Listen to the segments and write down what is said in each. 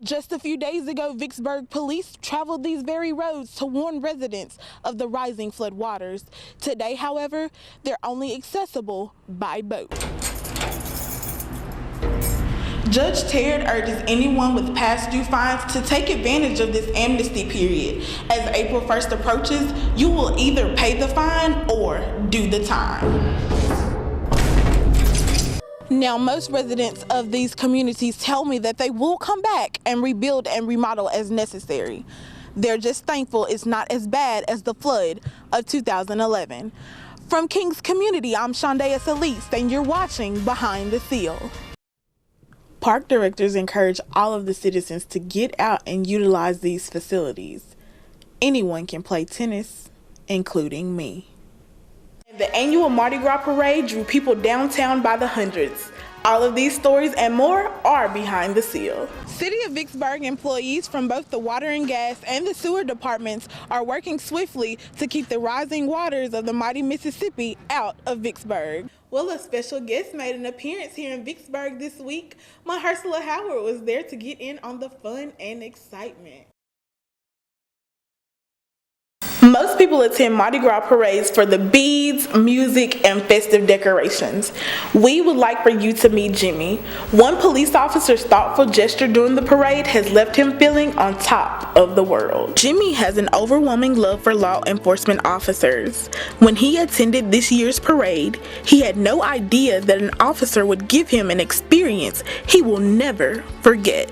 Just a few days ago, Vicksburg police traveled these very roads to warn residents of the rising flood waters. Today, however, they're only accessible by boat. Judge Terrett urges anyone with past due fines to take advantage of this amnesty period. As April 1st approaches, you will either pay the fine or do the time. Now, most residents of these communities tell me that they will come back and rebuild and remodel as necessary. They're just thankful it's not as bad as the flood of 2011. From King's Community, I'm Chandayus Elise, and you're watching Behind the Seal. Park directors encourage all of the citizens to get out and utilize these facilities. Anyone can play tennis, including me. The annual Mardi Gras parade drew people downtown by the hundreds. All of these stories and more are Behind the Seal. City of Vicksburg employees from both the water and gas and the sewer departments are working swiftly to keep the rising waters of the mighty Mississippi out of Vicksburg. Well, a special guest made an appearance here in Vicksburg this week. Mahershala Howard was there to get in on the fun and excitement. Most people attend Mardi Gras parades for the beads, music, and festive decorations. We would like for you to meet Jimmy. One police officer's thoughtful gesture during the parade has left him feeling on top of the world. Jimmy has an overwhelming love for law enforcement officers. When he attended this year's parade, he had no idea that an officer would give him an experience he will never forget.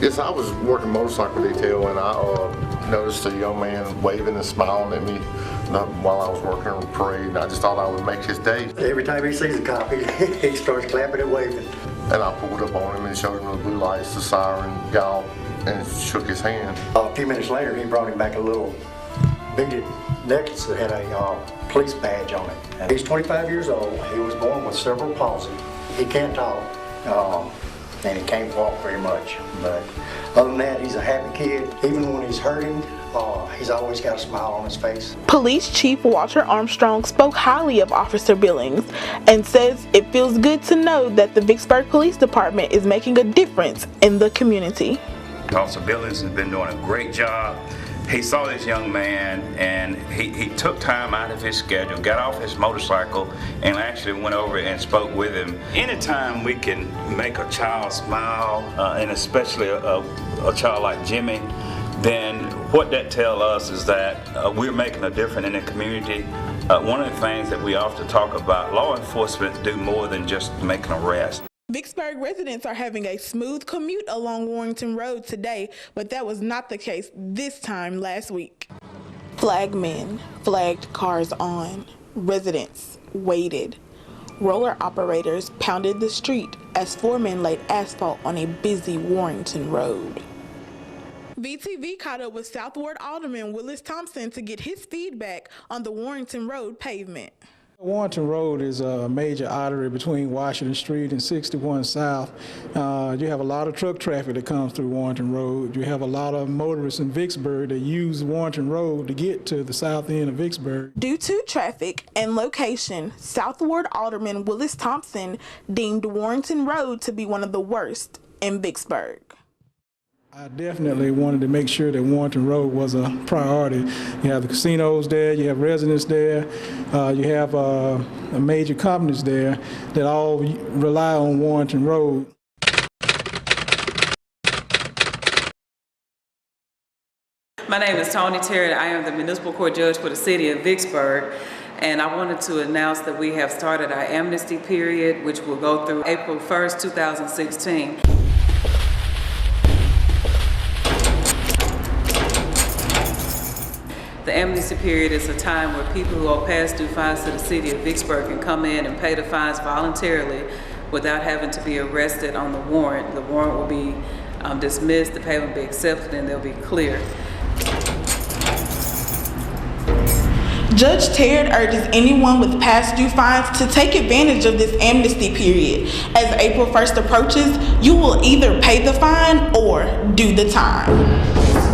Yes, I was working motorcycle detail and I noticed a young man waving and smiling at me while I was working on the parade, and I just thought I would make his day. Every time he sees a cop, he starts clapping and waving. And I pulled up on him and showed him the blue lights, the siren, got off, and shook his hand. A few minutes later, he brought him back a little beaded necklace that had a police badge on it. And he's 25 years old. He was born with cerebral palsy. He can't talk. And he can't walk very much, but other than that, he's a happy kid. Even when he's hurting, he's always got a smile on his face. Police Chief Walter Armstrong spoke highly of Officer Billings and says it feels good to know that the Vicksburg Police Department is making a difference in the community. Officer Billings has been doing a great job. He saw this young man and he took time out of his schedule, got off his motorcycle, and actually went over and spoke with him. Anytime we can make a child smile, and especially a child like Jimmy, then what that tells us is that we're making a difference in the community. One of the things that we often talk about, law enforcement do more than just make an arrest. Vicksburg residents are having a smooth commute along Warrington Road today, but that was not the case this time last week. Flagmen flagged cars on. Residents waited. Roller operators pounded the street as 4 men laid asphalt on a busy Warrington Road. VTV caught up with Southward Alderman Willis Thompson to get his feedback on the Warrington Road pavement. Warrington Road is a major artery between Washington Street and 61 South. You have a lot of truck traffic that comes through Warrington Road. You have a lot of motorists in Vicksburg that use Warrington Road to get to the south end of Vicksburg. Due to traffic and location, Southward Alderman Willis Thompson deemed Warrington Road to be one of the worst in Vicksburg. I definitely wanted to make sure that Warrington Road was a priority. You have the casinos there, you have residents there, you have major companies there that all rely on Warrington Road. My name is Tony Terry. I am the municipal court judge for the city of Vicksburg. And I wanted to announce that we have started our amnesty period, which will go through April 1st, 2016. The amnesty period is a time where people who owe past due fines to the city of Vicksburg can come in and pay the fines voluntarily without having to be arrested on the warrant. The warrant will be dismissed, the payment will be accepted, and they'll be clear. Judge Terrett urges anyone with past due fines to take advantage of this amnesty period. As April 1st approaches, you will either pay the fine or do the time.